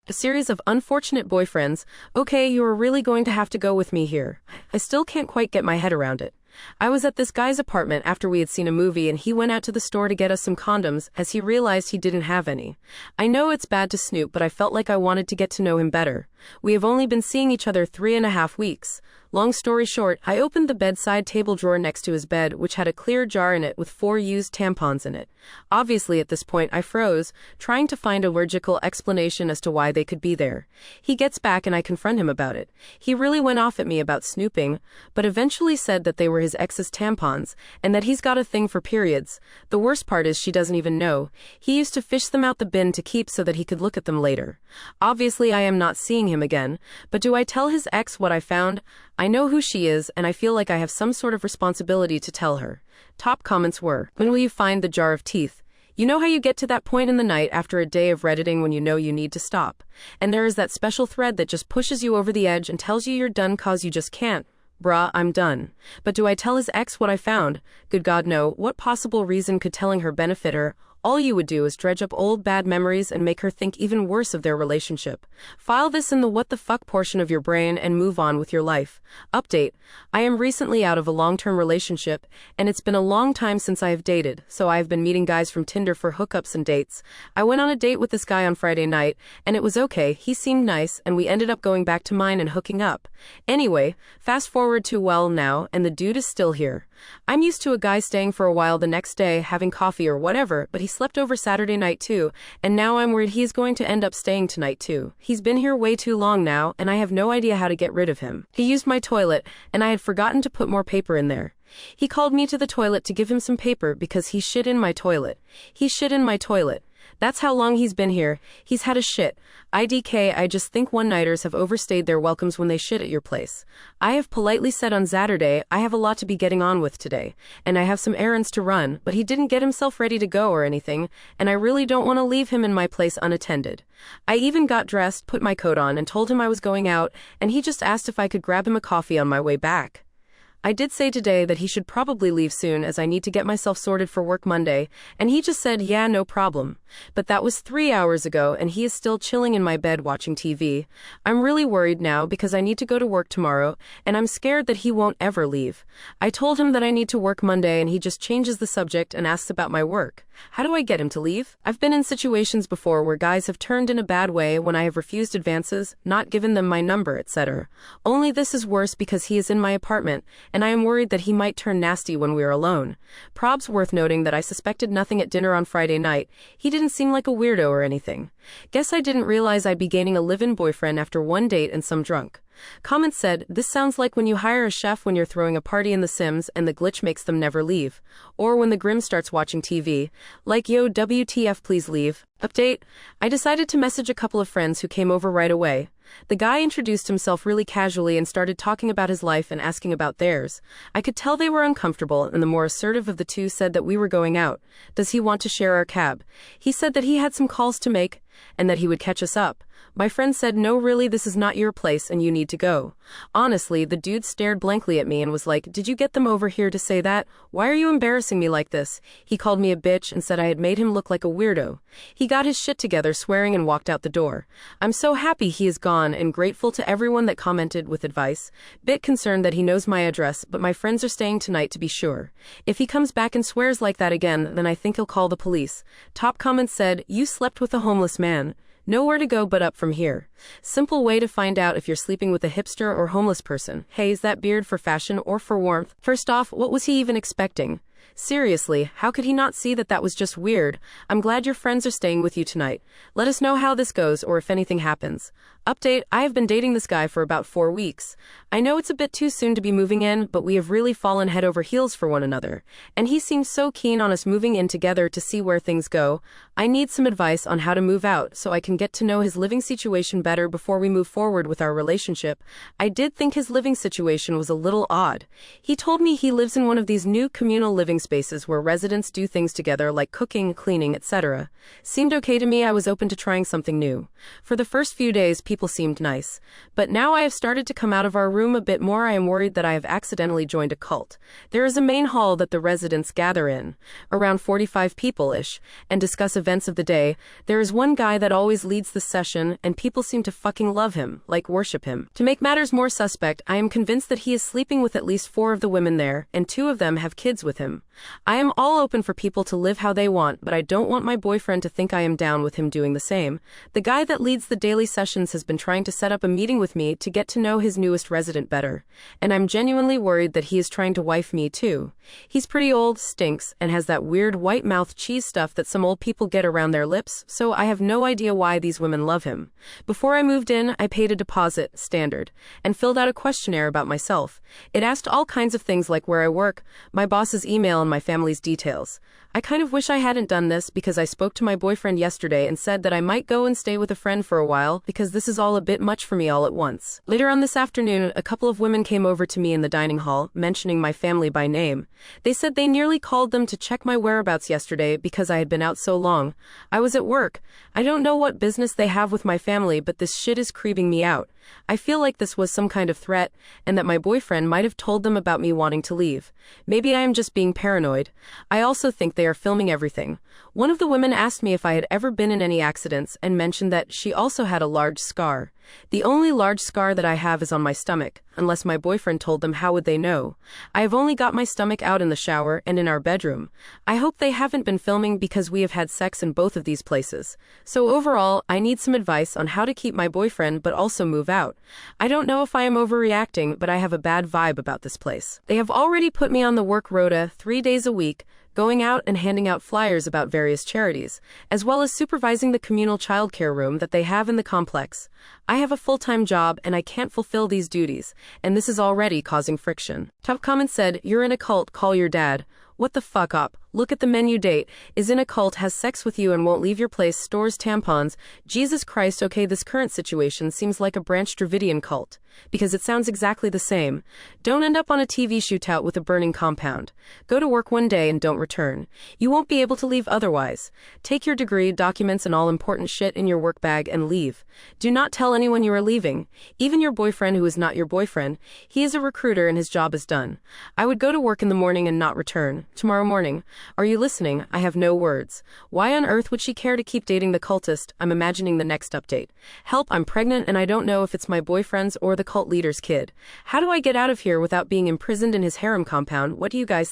A series of unfortunate boyfriends. Okay, you are really going to have to go with me here. I still can't quite get my head around it. I was at this guy's apartment after we had seen a movie and he went out to the store to get us some condoms as he realized he didn't have any. I know it's bad to snoop, but I felt like I wanted to get to know him better. We have only been seeing each other 3.5 weeks. Long story short, I opened the bedside table drawer next to his bed, which had a clear jar in it with 4 used tampons in it. Obviously, at this point, I froze, trying to find a logical explanation as to why they could be there. He gets back and I confront him about it. He really went off at me about snooping, but eventually said that they were his ex's tampons, and that he's got a thing for periods. The worst part is she doesn't even know. He used to fish them out the bin to keep so that he could look at them later. Obviously, I am not seeing him again, but do I tell his ex what I found? I know who she is, and I feel like I have some sort of responsibility to tell her. Top comments were, when will you find the jar of teeth? You know how you get to that point in the night after a day of Redditing when you know you need to stop. And there is that special thread that just pushes you over the edge and tells you you're done cause you just can't. Bruh, I'm done. But do I tell his ex what I found? Good God, no. What possible reason could telling her benefit her? All you would do is dredge up old bad memories and make her think even worse of their relationship. File this in the what the fuck portion of your brain and move on with your life. Update. I am recently out of a long-term relationship, and it's been a long time since I have dated, so I have been meeting guys from Tinder for hookups and dates. I went on a date with this guy on Friday night, and it was okay. He seemed nice, and we ended up going back to mine and hooking up. Anyway, fast forward to now, and the dude is still here. I'm used to a guy staying for a while the next day, having coffee or whatever, but he slept over Saturday night too, and now I'm worried he's going to end up staying tonight too. He's been here way too long now, and I have no idea how to get rid of him. He used my toilet, and I had forgotten to put more paper in there. He called me to the toilet to give him some paper because he shit in my toilet. He shit in my toilet. That's how long he's been here. He's had a shit. IDK, I just think one-nighters have overstayed their welcomes when they shit at your place. I have politely said on Saturday, I have a lot to be getting on with today, and I have some errands to run, but he didn't get himself ready to go or anything, and I really don't want to leave him in my place unattended. I even got dressed, put my coat on, and told him I was going out, and he just asked if I could grab him a coffee on my way back. I did say today that he should probably leave soon as I need to get myself sorted for work Monday, and he just said, yeah, no problem. But that was 3 hours ago, and he is still chilling in my bed watching TV. I'm really worried now because I need to go to work tomorrow, and I'm scared that he won't ever leave. I told him that I need to work Monday, and he just changes the subject and asks about my work. How do I get him to leave? I've been in situations before where guys have turned in a bad way when I have refused advances, not given them my number, etc. Only this is worse because he is in my apartment, and I am worried that he might turn nasty when we are alone. Probs worth noting that I suspected nothing at dinner on Friday night. He didn't seem like a weirdo or anything. Guess I didn't realize I'd be gaining a live-in boyfriend after one date and some drunk. Comments said, this sounds like when you hire a chef when you're throwing a party in The Sims and the glitch makes them never leave. Or when the Grim starts watching TV. Like, yo, WTF, please leave. Update. I decided to message a couple of friends who came over right away. The guy introduced himself really casually and started talking about his life and asking about theirs. I could tell they were uncomfortable, and the more assertive of the two said that we were going out. Does he want to share our cab? He said that he had some calls to make, and that he would catch us up. My friend said, no, really, this is not your place and you need to go. Honestly, the dude stared blankly at me and was like, did you get them over here to say that? Why are you embarrassing me like this? He called me a bitch and said I had made him look like a weirdo. He got his shit together, swearing, and walked out the door. I'm so happy he is gone and grateful to everyone that commented with advice. Bit concerned that he knows my address, but my friends are staying tonight to be sure. If he comes back and swears like that again, then I think he'll call the police. Top comments said, you slept with a homeless man. Nowhere to go but up from here. Simple way to find out if you're sleeping with a hipster or homeless person. Hey, is that beard for fashion or for warmth? First off, what was he even expecting? Seriously, how could he not see that that was just weird? I'm glad your friends are staying with you tonight. Let us know how this goes or if anything happens. Update, I have been dating this guy for about 4 weeks. I know it's a bit too soon to be moving in, but we have really fallen head over heels for one another. And he seems so keen on us moving in together to see where things go. I need some advice on how to move out so I can get to know his living situation better before we move forward with our relationship. I did think his living situation was a little odd. He told me he lives in one of these new communal living spaces where residents do things together like cooking, cleaning, etc. Seemed okay to me. I was open to trying something new. For the first few days, people seemed nice. But now I have started to come out of our room a bit more. I am worried that I have accidentally joined a cult. There is a main hall that the residents gather in, around 45 people-ish, and discuss events of the day. There is one guy that always leads the session, and people seem to fucking love him, like worship him. To make matters more suspect, I am convinced that he is sleeping with at least 4 of the women there, and 2 of them have kids with him. I am all open for people to live how they want, but I don't want my boyfriend to think I am down with him doing the same. The guy that leads the daily sessions has been trying to set up a meeting with me to get to know his newest resident better, and I'm genuinely worried that he is trying to wife me too. He's pretty old, stinks, and has that weird white mouth cheese stuff that some old people get around their lips, so I have no idea why these women love him. Before I moved in, I paid a deposit, standard, and filled out a questionnaire about myself. It asked all kinds of things like where I work, my boss's email, and my family's details. I kind of wish I hadn't done this because I spoke to my boyfriend yesterday and said that I might go and stay with a friend for a while because this is all a bit much for me all at once. Later on this afternoon, a couple of women came over to me in the dining hall, mentioning my family by name. They said they nearly called them to check my whereabouts yesterday because I had been out so long. I was at work. I don't know what business they have with my family, but this shit is creeping me out. I feel like this was some kind of threat, and that my boyfriend might have told them about me wanting to leave. Maybe I am just being paranoid. I also think they are filming everything. One of the women asked me if I had ever been in any accidents and mentioned that she also had a large scar. The only large scar that I have is on my stomach, unless my boyfriend told them. How would they know? I have only got my stomach out in the shower and in our bedroom. I hope they haven't been filming because we have had sex in both of these places. So overall, I need some advice on how to keep my boyfriend but also move out. I don't know if I am overreacting, but I have a bad vibe about this place. They have already put me on the work rota 3 days a week, going out and handing out flyers about various charities, as well as supervising the communal childcare room that they have in the complex. I have a full-time job and I can't fulfill these duties, and this is already causing friction. Top comment said, "You're in a cult, call your dad." What the fuck up? Look at the menu. Date is in a cult, has sex with you and won't leave your place, stores tampons. Jesus Christ. Okay, this current situation seems like a Branch Dravidian cult, because it sounds exactly the same. Don't end up on a TV shootout with a burning compound. Go to work one day and don't return. You won't be able to leave otherwise. Take your degree, documents, and all important shit in your work bag and leave. Do not tell anyone you are leaving. Even your boyfriend, who is not your boyfriend. He is a recruiter and his job is done. I would go to work in the morning and not return. Tomorrow morning. Are you listening? I have no words. Why on earth would she care to keep dating the cultist? I'm imagining the next update. Help, I'm pregnant and I don't know if it's my boyfriend's or the cult leader's kid. How do I get out of here without being imprisoned in his harem compound? What do you guys